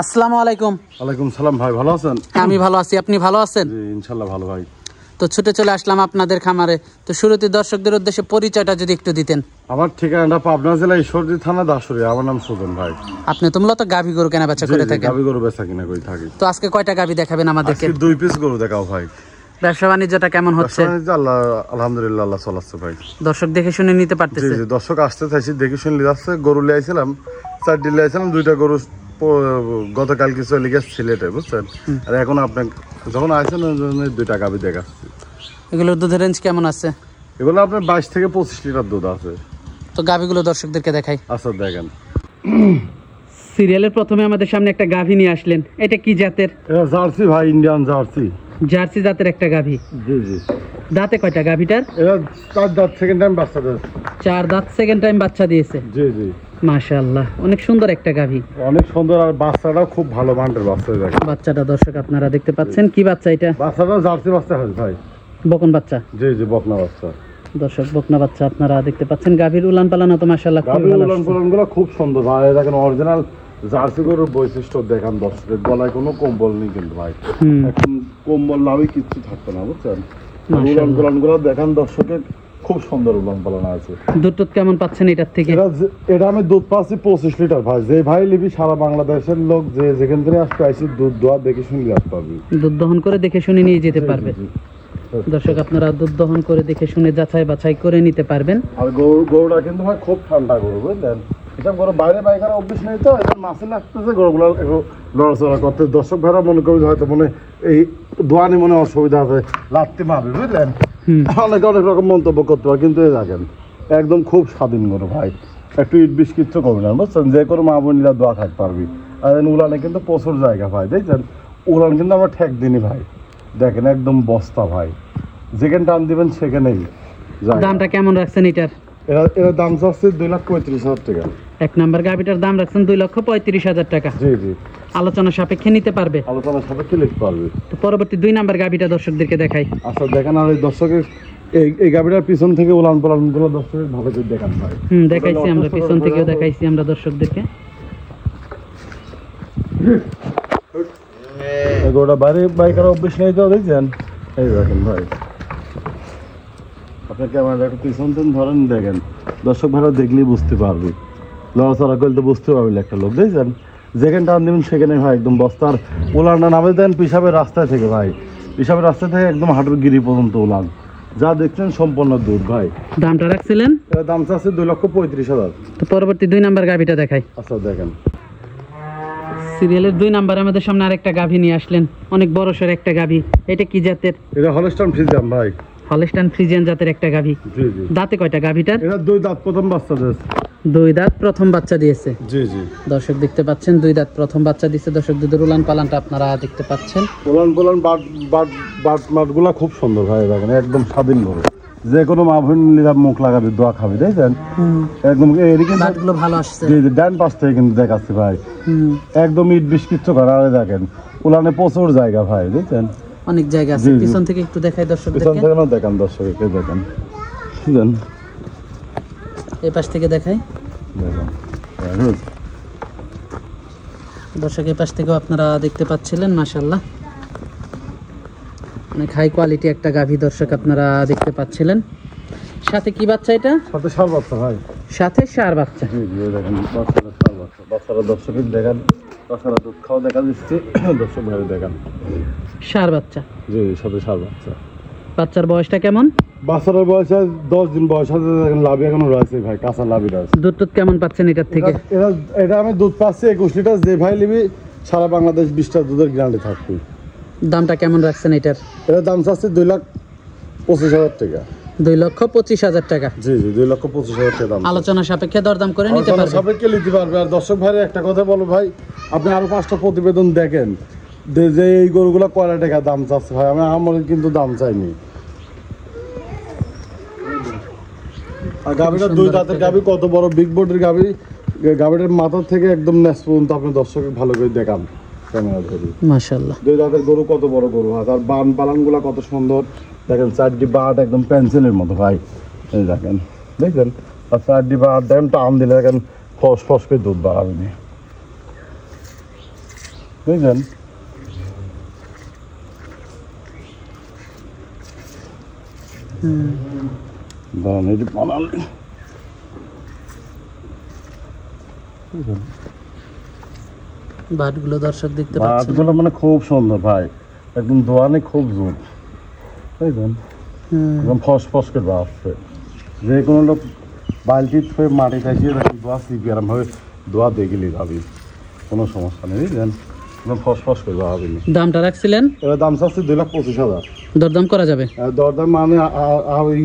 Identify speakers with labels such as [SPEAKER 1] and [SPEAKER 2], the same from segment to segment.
[SPEAKER 1] আসসালামু আলাইকুম।
[SPEAKER 2] ওয়ালাইকুম সালাম ভাই, ভালো আছেন?
[SPEAKER 1] আমি ভালো আছি, আপনি ভালো আছেন?
[SPEAKER 2] জি ইনশাআল্লাহ ভালো ভাই।
[SPEAKER 1] তো ছুটে চলে আসলাম আপনাদের খামারে। তো শুরুতে দর্শকদের উদ্দেশ্যে পরিচয়টা যদি একটু দিতেন।
[SPEAKER 2] আমার ঠিকানাটা পাবনা জেলা ঈশ্বরদী থানা দাসুরিয়া। আমার নাম সুজন ভাই।
[SPEAKER 1] আপনি তো মূলত গাভী গরু কেনা বেচা করে থাকেন?
[SPEAKER 2] গাভী গরু বেচা কিনা করে থাকি।
[SPEAKER 1] তো আজকে কয়টা গাভী দেখাবেন আমাদেরকে?
[SPEAKER 2] আজকে 2 পিস গরু দেখাও ভাই।
[SPEAKER 1] ব্যবসা বাণিজ্যটা কেমন হচ্ছে?
[SPEAKER 2] আল্লাহ আলহামদুলিল্লাহ, আল্লাহ চলাচ্ছে ভাই।
[SPEAKER 1] দর্শক দেখে শুনে নিতে পারতেছে?
[SPEAKER 2] জি জি, দর্শক আসতে চাইছি, দেখে শুনে যাচ্ছে। গরু লিয়ে আইছিলাম, 4 দিন লিয়ে আইছিলাম। 2টা গরু গতকাল কিছু লিখে সিলেটে, বুঝছেন? আর এখন আপনি যখন আসছেন 2টা গাভী দেখাচ্ছি।
[SPEAKER 1] এগুলোর দুধের রেঞ্জ কেমন আছে?
[SPEAKER 2] এগুলো আপনার 22 থেকে 25 লিটার দুধ আছে।
[SPEAKER 1] তো গাভীগুলো দর্শকদেরকে দেখাই।
[SPEAKER 2] আচ্ছা দেখেন।
[SPEAKER 1] সিরিয়ালের প্রথমে আমাদের সামনে একটা গাভী নিয়ে আসলেন। এটা কি জাতের?
[SPEAKER 2] এটা জার্সি ভাই, ইন্ডিয়ান জার্সি।
[SPEAKER 1] জার্সি জাতের একটা গাভী।
[SPEAKER 2] জি জি।
[SPEAKER 1] দাঁতে কয়টা গাভীটার?
[SPEAKER 2] এটা 4 দাঁত, সেকেন্ড টাইম বাচ্চা দিয়েছে।
[SPEAKER 1] 4 দাঁত, সেকেন্ড টাইম বাচ্চা দিয়েছে।
[SPEAKER 2] জি জি।
[SPEAKER 1] মাশাআল্লাহ, অনেক সুন্দর একটা গাভী।
[SPEAKER 2] অনেক সুন্দর, আর বাচ্চাটাও খুব ভালো মানের বাচ্চা। দেখেন
[SPEAKER 1] বাচ্চাটা দর্শক আপনারা দেখতে পাচ্ছেন। কি বাচ্চা এটা?
[SPEAKER 2] বাচ্চাটা জার্সি বাচ্চা হয় ভাই।
[SPEAKER 1] বকন বাচ্চা?
[SPEAKER 2] জি জি, বকনা বাচ্চা।
[SPEAKER 1] দর্শক বকনা বাচ্চা আপনারা দেখতে পাচ্ছেন। গাভীর উলান পালানো তো মাশাআল্লাহ খুব ভালো।
[SPEAKER 2] উলান পালানগুলো খুব সুন্দর ভাই। দেখেন অরিজিনাল জার্সি গরুর বৈশিষ্ট্য দেখেন দর্শকের। গলায় কোনো কম্বল নেই কিন্তু ভাই। এখন কম্বল নামে কিচ্ছু থাকতো না, বুঝছেন? উলান পালানগুলো দেখেন দর্শকের, খুব সুন্দর উলান পালানো আছে।
[SPEAKER 1] দুধ কেমন পাচ্ছেন এটার থেকে?
[SPEAKER 2] এটা আমি দুধ পাচ্ছি 25 লিটার ভাই। যে ভাই লিবি সারা বাংলাদেশের লোক যে যেখান থেকে আসতে আইসি, দুধ দোয়া দেখে শুনে আসতে পারবি।
[SPEAKER 1] দুধ দহন করে দেখে শুনে নিয়ে যেতে পারবে। দর্শক আপনারা দুধ দহন করে দেখে শুনে যাচাই বাছাই করে নিতে পারবেন।
[SPEAKER 2] আর গরুটা কিন্তু ভাই খুব ঠান্ডা গরু, বুঝলেন? এটা গরু বাইরে বাইকার অভ্যাস নেই তো, এটা মাছে লাগতেছে, গরুগুলো একটু লড়াচড়া করতে। দর্শক ভাইরা মনে করি হয়তো মনে এই দোয়ানি মনে অসুবিধা আছে, লাত্তি মারবে, বুঝলেন? অনেকে অনেক রকম মন্তব্য করতে পারে, কিন্তু এই দেখেন একদম খুব স্বাধীন গরু ভাই। একটু ইট বিষ কিচ্ছু করবে না, বুঝছেন? যে কোনো মা বোনিরা দোয়া খাইতে পারবি। আর উলানে কিন্তু প্রচুর জায়গা ভাই, দেখছেন? উলান কিন্তু আমরা ঠেক দিনি ভাই। দেখেন একদম বস্তা ভাই, যেখানে টান দিবেন সেখানেই।
[SPEAKER 1] দামটা কেমন রাখছেন এটার?
[SPEAKER 2] এর দাম যাচ্ছে 2,35,000 টাকা।
[SPEAKER 1] এক নাম্বার গাভীটার দাম রাখছেন 2,35,000 টাকা।
[SPEAKER 2] জি জি।
[SPEAKER 1] আলোচনা সাপেক্ষে নিতে পারবে?
[SPEAKER 2] আলোচনা সাপেক্ষে নিতে পারবে।
[SPEAKER 1] তো পরবর্তী 2 নাম্বার গাভীটা দর্শকদেরকে দেখাই।
[SPEAKER 2] আচ্ছা দেখেন। আর এই দর্শকের এই গাভীটার পিছন থেকে উলান পালানগুলো দর্শকের ভালো করে দেখান ভাই।
[SPEAKER 1] দেখাইছি আমরা, পিছন থেকেও দেখাইছি আমরা দর্শকদেরকে।
[SPEAKER 2] এগুলোটা বাইরে বাইকার অভ্যেস নেই তো, দেখছেন? এই দেখেন ভাই, আপনার ক্যামেরাটা একটু পিছন থেকে ধরেন, দেখেন দর্শক ভালো দেখলেই বুঝতে পারবে। লড়াচড়া করলে তো বুঝতে পারবে একটা লোক, দেখছেন? যেখানে টান দেবেন সেখানে ভাই একদম বস্তার উলানটা নামে দেন পিসাবের রাস্তায় থেকে ভাই। পিসাবের রাস্তা থেকে একদম হাঁটুর গিরি পর্যন্ত উলান, যা দেখছেন সম্পূর্ণ দুধ ভাই।
[SPEAKER 1] দামটা রাখছিলেন?
[SPEAKER 2] এর দাম চাচ্ছে 2,35,000।
[SPEAKER 1] তো পরবর্তী 2 নাম্বার গাভীটা দেখাই।
[SPEAKER 2] আচ্ছা দেখেন।
[SPEAKER 1] সিরিয়ালের 2 নাম্বারে আমাদের সামনে আরেকটা গাভী নিয়ে আসলেন। অনেক বড় সড় একটা গাভী। এটা কি জাতের?
[SPEAKER 2] এটা হলস্টাইন ফ্রিজিয়ান ভাই।
[SPEAKER 1] হলস্টাইন ফ্রিজিয়ান জাতের একটা গাভী।
[SPEAKER 2] জি জি।
[SPEAKER 1] দাঁতে কয়টা গাভীটার?
[SPEAKER 2] এটা 2 দাঁত, প্রথম বাচ্চা দিয়েছে।
[SPEAKER 1] 2 দাঁত প্রথম বাচ্চা দিয়েছে।
[SPEAKER 2] জি জি।
[SPEAKER 1] দর্শক দেখতে পাচ্ছেন 2 দাঁত প্রথম বাচ্চা দিয়েছে। দর্শক দুধের উলান পালানটা আপনারা দেখতে পাচ্ছেন।
[SPEAKER 2] উলান পালান বাটগুলা খুব সুন্দর ভাই। দেখেন একদম স্বাধীন গরু, যে কোনো মা বোনেরা মুখ লাগাবে, দোয়া খাবে, দেখছেন? একদম এদিকে
[SPEAKER 1] বাটগুলো ভালো আসছে।
[SPEAKER 2] জি জি, ডান পাশ থেকে কিন্তু দেখাচ্ছে ভাই। একদম ইট বিষ কিচ্ছু করা। আর দেখেন উলানে প্রচুর জায়গা ভাই, দেখছেন?
[SPEAKER 1] অনেক জায়গা আছে। পিছন থেকে একটু দেখাই দর্শকদেরকে।
[SPEAKER 2] পিছন থেকে না দেখান দর্শককে, দেখেন বুঝলেন?
[SPEAKER 1] এই পাশ থেকে দেখাই।
[SPEAKER 2] দেখেন
[SPEAKER 1] দর্শক এই পাশ থেকেও আপনারা দেখতে পাচ্ছিলেন। মাশাআল্লাহ, অনেক হাই কোয়ালিটি একটা গাভী দর্শক আপনারা দেখতে পাচ্ছিলেন। সাথে কি বাচ্চা এটা?
[SPEAKER 2] সাথে ষাঁড় বাচ্চা ভাই।
[SPEAKER 1] সাথে ষাঁড় বাচ্চা।
[SPEAKER 2] জি জি, দেখেন বাচ্চারা ষাঁড় বাচ্চা। বাচ্চারা দর্শকের দেখেন, বাচ্চারা দুধ খাওয়া দেখা দিচ্ছে, দর্শক ভাই দেখেন
[SPEAKER 1] ষাঁড় বাচ্চা।
[SPEAKER 2] জি, সাথে ষাঁড় বাচ্চা।
[SPEAKER 1] বাচ্চার বয়সটা কেমন?
[SPEAKER 2] বাচ্চাটার বয়স 10 দিন বয়স আছে, দেখেন লাভি এখনো রয়েছে ভাই, কাঁচা লাভি রয়েছে।
[SPEAKER 1] দুধ টুধ কেমন পাচ্ছেন এটার থেকে?
[SPEAKER 2] এটা আমি দুধ পাচ্ছি 21 লিটার, যে ভাই নিবি সারা বাংলাদেশ 20টা দুধের গ্যারান্টি থাকবে।
[SPEAKER 1] দামটা কেমন রাখছেন এটার?
[SPEAKER 2] এটার দাম চাচ্ছি 2,25,000 টাকা।
[SPEAKER 1] 2,25,000 টাকা।
[SPEAKER 2] জি জি, 2,25,000 টাকা দাম।
[SPEAKER 1] আলোচনা সাপেক্ষে দরদাম করে নিতে পারবেন।
[SPEAKER 2] সাপেক্ষে নিতে পারবে। আর দর্শক ভাইরা একটা কথা বলো ভাই, আপনি আরো 5টা প্রতিবেদন দেখেন যে এই গরুগুলা কয় টাকা দাম চাচ্ছে ভাই, আমার কিন্তু দাম চাইনি। আর গাভীটা 2 দাঁতের গাভী, কত বড় বিগ বডির গাভী, গাভীটার মাথা থেকে একদম নেস পর্যন্ত আপনি দর্শক ভালো করে দেখান ক্যামেরা ধরে।
[SPEAKER 1] মাশাআল্লাহ,
[SPEAKER 2] 2 দাঁতের গরু কত বড় গরু, আর বান পালানগুলা কত সুন্দর দেখেন, 4টি বাট একদম পেন্সিলের মতো ভাই, এই দেখেন দেখেন। আর 4টি বাট দেখেন, টান দিলে দেখেন ফস ফস করে দুধ বাড়াবে নি, দেখেন। দাঁড়ান, এটি বানালে
[SPEAKER 1] বাটগুলো দর্শক দেখতে পাচ্ছেন,
[SPEAKER 2] বাটগুলো মানে খুব সুন্দর ভাই, একদম দোয়ানে খুব জোর, দেখেন একদম ফস ফস করে বাড়ছে। যে কোনো লোক বালতি হয়ে মাটি থাকিয়ে দেখেন দোয়া সিপি আরাম ভাবে দোয়া দেখলি ভাবি, কোনো সমস্যা নেই, বুঝলেন, একদম ফস ফস করে বাড়াবি।
[SPEAKER 1] দামটা রাখছিলেন?
[SPEAKER 2] এবার দাম চাচ্ছে 2,25,000।
[SPEAKER 1] দরদাম করা যাবে?
[SPEAKER 2] দরদাম মানে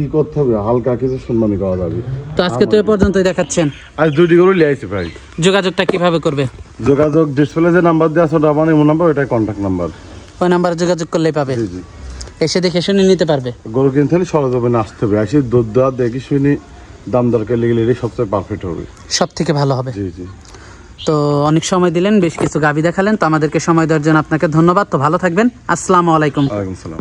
[SPEAKER 2] ই করতে হবে, হালকা কিছু সম্মানী করা যাবে।
[SPEAKER 1] তো আজকে তো এ পর্যন্তই দেখাচ্ছেন।
[SPEAKER 2] আজ 2টি গরু লিয়ে আইছি ভাই।
[SPEAKER 1] যোগাযোগটা কিভাবে করবে?
[SPEAKER 2] যোগাযোগ ডিসপ্লে যে নাম্বার দেওয়া আছে ওটা আমার ইমো নাম্বার, ওটাই কন্ট্যাক্ট নাম্বার।
[SPEAKER 1] ওই নাম্বারে যোগাযোগ করলেই পাবে।
[SPEAKER 2] জি জি,
[SPEAKER 1] এসে দেখে শুনে নিতে পারবে।
[SPEAKER 2] গরু কিনতে হলে সরজমিনে আসতে হবে, আসি দুধ দেওয়া দেখি শুনি দাম দরকার লেগে এটাই সবচেয়ে পারফেক্ট হবে,
[SPEAKER 1] সব থেকে ভালো হবে।
[SPEAKER 2] জি জি।
[SPEAKER 1] তো অনেক সময় দিলেন, বেশ কিছু গাভী দেখালেন, তো আমাদেরকে সময় দেওয়ার জন্য আপনাকে ধন্যবাদ। তো ভালো থাকবেন, আসসালামু আলাইকুম।
[SPEAKER 2] ওয়ালাইকুম সালাম।